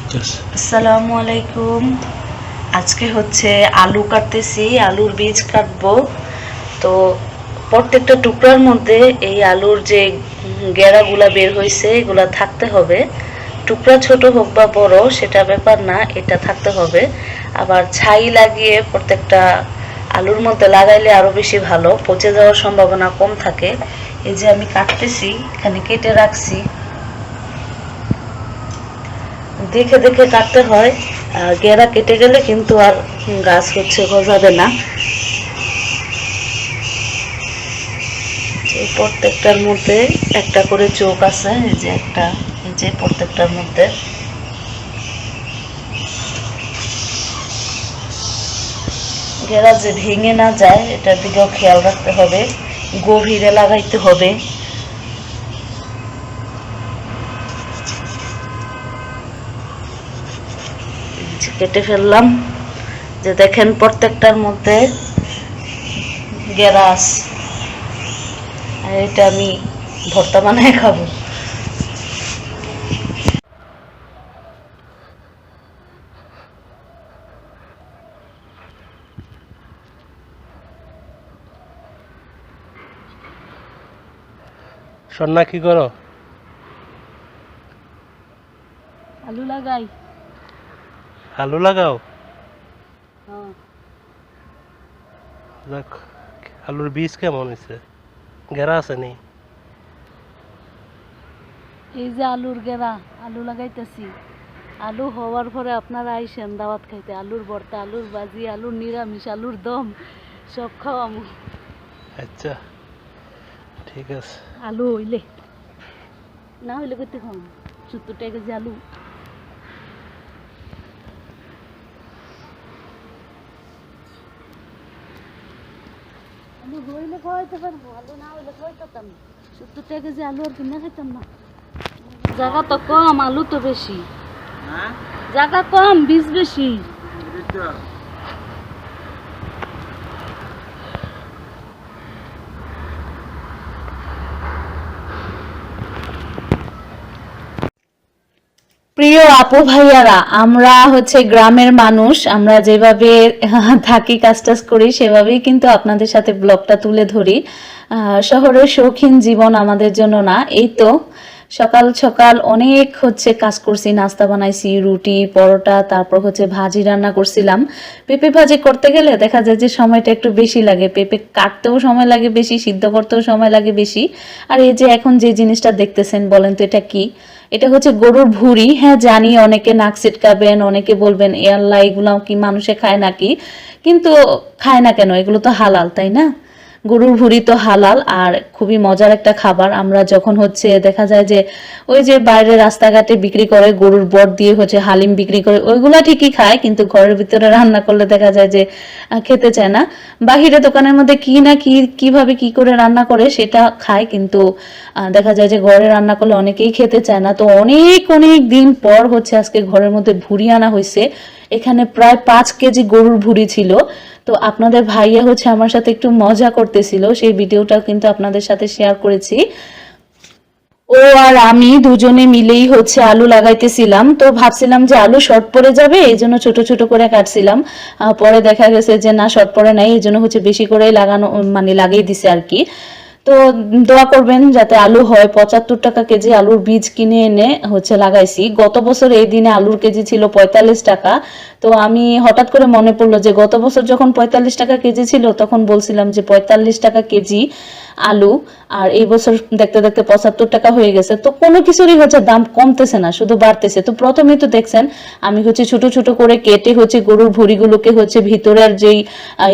আসসালামু আলাইকুম। আজকে হচ্ছে আলু কাটতেছি, আলুর বীজ কাটবো। তো প্রত্যেকটা টুকরার মধ্যে এই আলুর যে গেড়াগুলা বের হয়েছে এগুলা থাকতে হবে। টুকরা ছোট হোক বা বড় সেটা ব্যাপার না, এটা থাকতে হবে। আবার ছাই লাগিয়ে প্রত্যেকটা আলুর মধ্যে লাগাইলে আরো বেশি ভালো, পচে যাওয়ার সম্ভাবনা কম থাকে। এই যে আমি কাটতেছি, এখানে কেটে রাখছি। দেখে দেখে কাটতে হয়, গেরা কেটে গেলে কিন্তু আর গাছ হচ্ছে গজাবে না। এই প্রত্যেকটার মধ্যে একটা করে চোখ আছে, এই যে একটা, এই যে প্রত্যেকটার মধ্যে। গেরা যে ভেঙে না যায় এটার দিকেও খেয়াল রাখতে হবে, গভীরে লাগাইতে হবে। কেটে ফেললাম, যে দেখেন প্রত্যেকটার মধ্যে গেরা আছে। আর এটা আমি ভর্তা বানায় খাবো। সন্না কি করো? আলু লাগাই। আলু লাগাও? হ্যাঁ। দেখ, আলুর বীজ কেমন হয়েছে? গেরা আছে নি? এই যে আলুর গেরা, আলু লাগাইতেছি। আলু হওয়ার পরে আপনারা আইসেন দাওয়াত খাইতে। আলুর ভর্তা, আলুর ভাজি, আলুর নিরামিষ, আলুর দম সব খাওয়ামু। আচ্ছা, ঠিক আছে। আলু হইলে না হইলে করতে খাওয়াম। 70 টাকা কেজি আলু। আলু হইলে খাওয়াইতে পারবো, আলু না হইলে খাওয়াইতাম না। 70 টাকা কেজি আলু আর কিনা খাইতাম না। জায়গা তো কম, আলু তো বেশি। জায়গা কম, বীজ বেশি। প্রিয় আপু ভাইয়ারা, আমরা হচ্ছে গ্রামের মানুষ, আমরা যেভাবে থাকি কাজ টাজ করি সেভাবেই কিন্তু আপনাদের সাথে ব্লগটা তুলে ধরি। শহরের শৌখিন জীবন আমাদের জন্য না। এই তো সকাল সকাল অনেক হচ্ছে কাজ করছি, নাস্তা বানাইছি, রুটি পরোটা, তারপর হচ্ছে ভাজি রান্না করছিলাম। পেঁপে ভাজি করতে গেলে দেখা যায় যে সময়টা একটু বেশি লাগে, পেঁপে কাটতেও সময় লাগে বেশি, সিদ্ধ করতেও সময় লাগে বেশি। আর এই যে এখন যে জিনিসটা দেখতেছেন, বলেন তো এটা কি? এটা হচ্ছে গরুর ভুঁড়ি। হ্যাঁ জানি, অনেকে নাক ছিটকাবেন, অনেকে বলবেন এ আল্লাহ এগুলো কি মানুষে খায় নাকি, কিন্তু খায় না কেন, এগুলো তো হালাল, তাই না? গরুর ভুঁড়ি তো হালাল আর খুবই মজার একটা খাবার। আমরা যখন হচ্ছে দেখা যায় যে ওই যে বাইরে রাস্তাঘাটে বিক্রি করে গরুর বট দিয়ে হচ্ছে হালিম বিক্রি করে, ওইগুলা ঠিকই খায়, কিন্তু ঘরের ভিতরে রান্না করলে দেখা যায় যে খেতে চায় না। বাহিরে দোকানের মধ্যে কি না কি কিভাবে কি করে রান্না করে সেটা খায়, কিন্তু দেখা যায় যে ঘরে রান্না করলে অনেকেই খেতে চায় না। তো অনেক অনেক দিন পর হচ্ছে আজকে ঘরের মধ্যে ভুঁড়ি আনা হয়েছে। এখানে প্রায় 5 কেজি গরুর ভুঁড়ি ছিল। তো আপনাদের ভাইয়া হচ্ছে আমার সাথে একটু মজা করতেছিল, সেই ভিডিওটাও কিন্তু আপনাদের সাথে শেয়ার করেছি। ও আর আমি দুজনে মিলেই হচ্ছে আলু লাগাইতেছিলাম। তো ভাবছিলাম যে আলু শর্ট পড়ে যাবে, এই জন্য ছোট ছোট করে কাটছিলাম। পরে দেখা গেছে যে না, শর্ট পড়ে নাই, এই জন্য হচ্ছে বেশি করে লাগানো মানে লাগিয়ে দিছে আর কি। তো দোয়া করবেন যাতে আলু হয়। 75 টাকা কেজি আলুর বীজ কিনে এনে হচ্ছে লাগাইছি। গত বছর এই দিনে আলুর কেজি ছিল 45 টাকা। তো আমি হঠাৎ করে মনে পড়লো যে গত বছর যখন 45 টাকা কেজি ছিল তখন বলছিলাম যে 45 টাকা কেজি আলু, আর এই বছর দেখতে দেখতে 75 টাকা হয়ে গেছে। তো কোনো কিছুরই হচ্ছে দাম কমতেছে না, শুধু বাড়তেছে। তো প্রথমেই তো দেখছেন আমি হচ্ছে ছোট ছোট করে কেটে হচ্ছে গরুর ভুঁড়িগুলোকে হচ্ছে ভিতরের যেই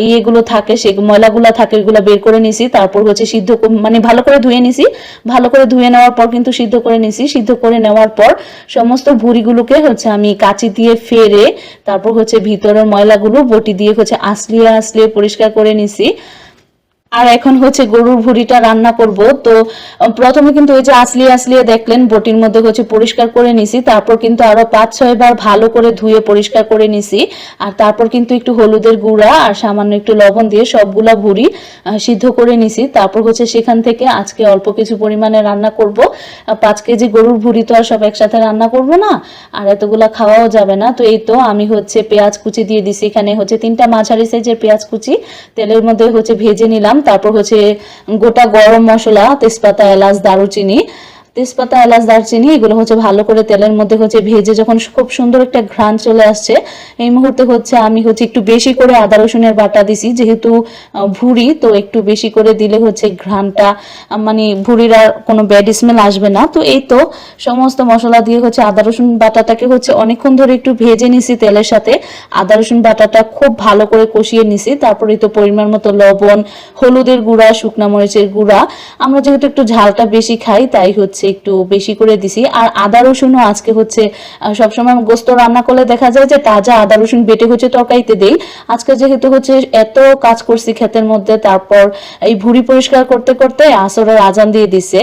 ইয়েগুলো থাকে, সেই ময়লাগুলো থাকে ওইগুলো বের করে নিছি। তারপর হচ্ছে সিদ্ধ মানে ভালো করে ধুয়ে নিছি। ভালো করে ধুয়ে নেওয়ার পর কিন্তু সিদ্ধ করে নিছি। সিদ্ধ করে নেওয়ার পর সমস্ত ভুঁড়িগুলোকে হচ্ছে আমি কাঁচি দিয়ে ফেরে তারপর হচ্ছে ভিতরের ময়লাগুলো বটি দিয়ে হচ্ছে আসলিয়ে আসলিয়ে পরিষ্কার করে নিছি। আর এখন হচ্ছে গরুর ভুঁড়িটা রান্না করব। তো প্রথমে কিন্তু ওই যে আসলিয়ে দেখলেন বটির মধ্যে হচ্ছে পরিষ্কার করে নিছি, তারপর কিন্তু আরো 5-6 বার ভালো করে ধুয়ে পরিষ্কার করে নিছি। আর তারপর কিন্তু একটু হলুদের গুঁড়া আর সামান্য একটু লবণ দিয়ে সবগুলা ভুঁড়ি সিদ্ধ করে নিছি। তারপর হচ্ছে সেখান থেকে আজকে অল্প কিছু পরিমাণে রান্না করব। 5 কেজি গরুর ভুঁড়ি তো আর সব একসাথে রান্না করব না, আর এতগুলা খাওয়াও যাবে না। তো এই তো আমি হচ্ছে পেঁয়াজ কুচি দিয়ে দিছি, এখানে হচ্ছে 3টা মাঝারি সাইজের পেঁয়াজ কুচি তেলের মধ্যে হচ্ছে ভেজে নিলাম। তারপর হচ্ছে গোটা গরম মশলা, তেজপাতা, এলাচ, দারুচিনি, এগুলো হচ্ছে ভালো করে তেলের মধ্যে হচ্ছে ভেজে যখন খুব সুন্দর একটা ঘ্রাণ চলে আসছে, এই মুহূর্তে হচ্ছে আমি হচ্ছে একটু বেশি করে আদা রসুনের বাটা দিছি, যেহেতু ভুঁড়ি তো একটু বেশি করে দিলে হচ্ছে ঘ্রাণটা মানে ভুঁড়ির আর কোনো ব্যাড স্মেল আসবে না। তো এই তো সমস্ত মশলা দিয়ে হচ্ছে আদা রসুন বাটাটাকে হচ্ছে অনেকক্ষণ ধরে একটু ভেজে নিছি তেলের সাথে। আদা রসুন বাটাটা খুব ভালো করে কষিয়ে নিছি। তারপরে তো পরিমাণ মতো লবণ, হলুদের গুঁড়া, শুকনা মরিচের গুঁড়া, আমরা যেহেতু একটু ঝালটা বেশি খাই তাই হচ্ছে একটু বেশি করে দিছি। আর আদা রসুনও আজকে হচ্ছে সবসময় গোস্ত রান্না করলে দেখা যায় যে তাজা আদা রসুন বেটে হচ্ছে তরকারিতে দেই। আজকে যেহেতু হচ্ছে এত কাজ করছি ক্ষেতের মধ্যে, তারপর এই ভুঁড়ি পরিষ্কার করতে করতে আসরের আজান দিয়ে দিছে,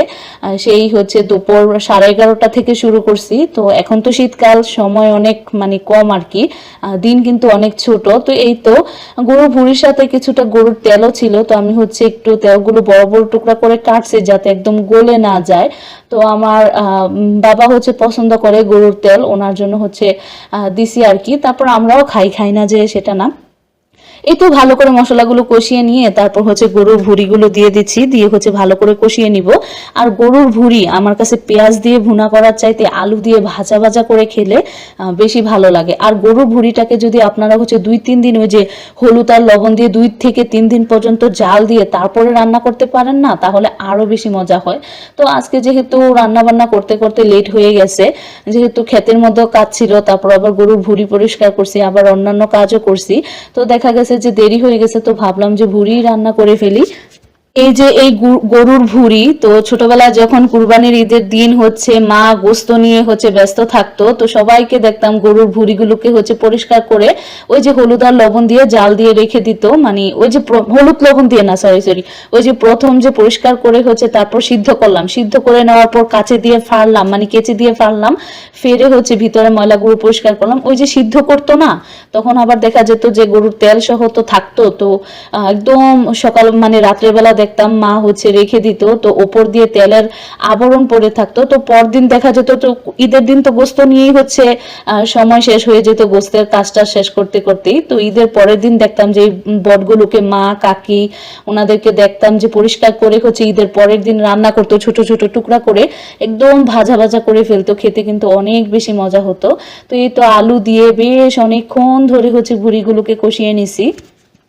সেই হচ্ছে দুপুর 11:30টা থেকে শুরু করছি। তো এখন তো শীতকাল, সময় অনেক মানে কম আর কি, দিন কিন্তু অনেক ছোট। তো এই তো গরুর ভুঁড়ির সাথে কিছুটা গরুর তেলও ছিল, তো আমি হচ্ছে একটু তেলগুলো বড় বড় টুকরা করে কাটছি যাতে একদম গলে না যায়। তো আমার বাবা হচ্ছে পছন্দ করে গরুর তেল, ওনার জন্য হচ্ছে দিছি আর কি। তারপর আমরাও খাই না যে সেটা না। এই তো ভালো করে মশলাগুলো কষিয়ে নিয়ে তারপর হচ্ছে গরুর ভুঁড়িগুলো দিয়ে দিচ্ছি, দিয়ে হচ্ছে ভালো করে কষিয়ে নিব। আর গরুর ভুঁড়ি আমার কাছে পেঁয়াজ দিয়ে ভুনা করার চাইতে আলু দিয়ে ভাজা ভাজা করে খেলে বেশি ভালো লাগে। আর গরুর ভুঁড়িটাকে যদি আপনারা হচ্ছে 2-3 দিন ওই যে হলুদ আর লবণ দিয়ে 2 থেকে 3 দিন পর্যন্ত জাল দিয়ে তারপরে রান্না করতে পারেন না, তাহলে আরো বেশি মজা হয়। তো আজকে যেহেতু রান্না বান্না করতে করতে লেট হয়ে গেছে, যেহেতু ক্ষেতের মধ্যেও কাজ ছিল, তারপর আবার গরুর ভুঁড়ি পরিষ্কার করছি, আবার অন্যান্য কাজও করছি, তো দেখা গেছে যে দেরি হয়ে গেছে, তো ভাবলাম যে ভুঁড়ি রান্না করে ফেলি। এই যে এই গরুর ভুঁড়ি, তো ছোটবেলায় যখন কুরবানির ঈদের দিন হচ্ছে মা গোস্ত নিয়ে হচ্ছে ব্যস্ত থাকতো, তো সবাইকে দেখতাম গরুর ভুঁড়িগুলোকে হচ্ছে পরিষ্কার করে ওই যে হলুদ আর লবণ দিয়ে জাল দিয়ে রেখে দিত, মানে ওই যে হলুদ লবণ দিয়ে না, সরি, ওই যে প্রথম যে পরিষ্কার করে হচ্ছে তারপর সিদ্ধ করলাম, সিদ্ধ করে নেওয়ার পর কাঁচে দিয়ে ফাড়লাম, মানে কেচি দিয়ে ফাড়লাম, ফেরে হচ্ছে ভিতরে ময়লাগুলো পরিষ্কার করলাম। ওই যে সিদ্ধ করতো না, তখন আবার দেখা যেত যে গরুর তেল সহ তো থাকতো, তো একদম সকাল মানে রাত্রেবেলা দেখতাম মা হচ্ছে রেখে দিত, তো ওপর দিয়ে তেলের আবরণ পড়ে থাকতো। তো পরদিন দেখা যেত, তো ঈদের দিন তো গোস্ত নিয়েই হচ্ছে সময় শেষ হয়ে যেত গোস্তের কাজটা শেষ করতে করতেই। তো ঈদের পরের দিন দেখতাম যে বটগুলোকে মা কাকি ওনাদেরকে দেখতাম যে পরিষ্কার করে হচ্ছে ঈদের পরের দিন রান্না করতো, ছোট ছোট টুকরা করে একদম ভাজা ভাজা করে ফেলতো, খেতে কিন্তু অনেক বেশি মজা হতো। তো এই তো আলু দিয়ে বেশ অনেকক্ষণ ধরে হচ্ছে ভুঁড়িগুলোকে কষিয়ে নিছি।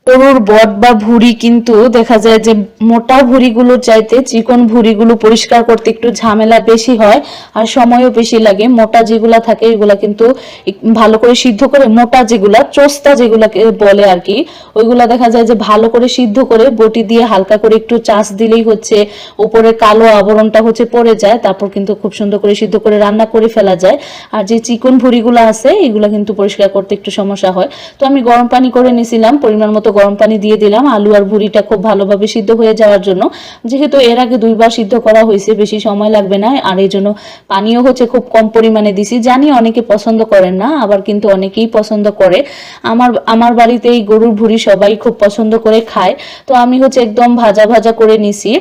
গরুর বট বা ভুঁড়ি কিন্তু দেখা যায় যে মোটা ভুঁড়িগুলোর চাইতে চিকন ভুঁড়িগুলো পরিষ্কার করতে একটু ঝামেলা বেশি হয় আর সময়ও বেশি লাগে। মোটা যেগুলা থাকে এগুলা কিন্তু ভালো করে সিদ্ধ করে, মোটা যেগুলা চোস্তা যেগুলাকে বলে আর কি, ওইগুলা দেখা যায় যে ভালো করে সিদ্ধ করে বটি দিয়ে হালকা করে একটু চাষ দিলেই হচ্ছে উপরে কালো আবরণটা হচ্ছে পড়ে যায়, তারপর কিন্তু খুব সুন্দর করে সিদ্ধ করে রান্না করে ফেলা যায়। আর যে চিকন ভুঁড়িগুলো আছে এগুলা কিন্তু পরিষ্কার করতে একটু সমস্যা হয়। তো আমি গরম পানি করে নিয়েছিলাম, পরিমাণ মতো গরম পানি দিয়ে দিলাম আলু আর ভুঁড়িটা খুব ভালোভাবে সিদ্ধ হয়ে যাওয়ার জন্য। যেহেতু এর আগে 2 বার সিদ্ধ করা হয়েছে, বেশি সময় লাগবে না, আর এই জন্য পানিও হচ্ছে খুব কম পরিমাণে দিছি। জানি অনেকে পছন্দ করেন না, আবার কিন্তু অনেকেই পছন্দ করে। আমার বাড়িতে এই গরুর ভুঁড়ি সবাই খুব পছন্দ করে খায়। তো আমি হচ্ছে একদম ভাজা ভাজা করে নিছি,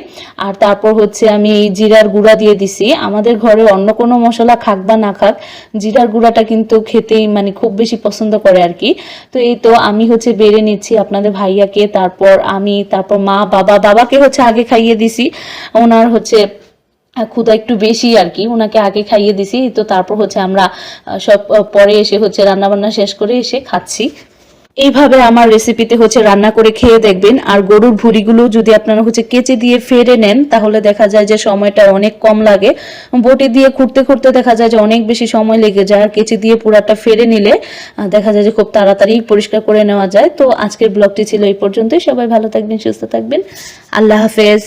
আর তারপর হচ্ছে আমি এই জিরার গুঁড়া দিয়ে দিছি। আমাদের ঘরে অন্য কোনো মশলা খাক বা না খাক, জিরার গুঁড়াটা কিন্তু খেতেই মানে খুব বেশি পছন্দ করে আর কি। তো এই তো আমি হচ্ছে বেড়ে নিচ্ছি আপনাদের ভাইয়াকে, তারপর আমি, তারপর মা, বাবাকে হচ্ছে আগে খাইয়ে দিছি, ওনার হচ্ছে ক্ষুধা একটু বেশি আর কি, ওনাকে আগে খাইয়ে দিছি। তো তারপর হচ্ছে আমরা সব পরে এসে হচ্ছে রান্না বান্না শেষ করে এসে খাচ্ছি। এইভাবে আমার রেসিপিতে হচ্ছে রান্না করে খেয়ে দেখবেন। আর গরুর ভুঁড়িগুলো যদি আপনারা হচ্ছে কেচে দিয়ে ফেরে নেন, তাহলে দেখা যায় যে সময়টা অনেক কম লাগে। বটি দিয়ে খুঁড়তে খুঁড়তে দেখা যায় যে অনেক বেশি সময় লেগে যায়, আর কেচে দিয়ে পুরাটা ফেরে নিলে দেখা যায় যে খুব তাড়াতাড়ি পরিষ্কার করে নেওয়া যায়। তো আজকের ব্লগটি ছিল এই পর্যন্তই। সবাই ভালো থাকবেন, সুস্থ থাকবেন, আল্লাহ হাফেজ।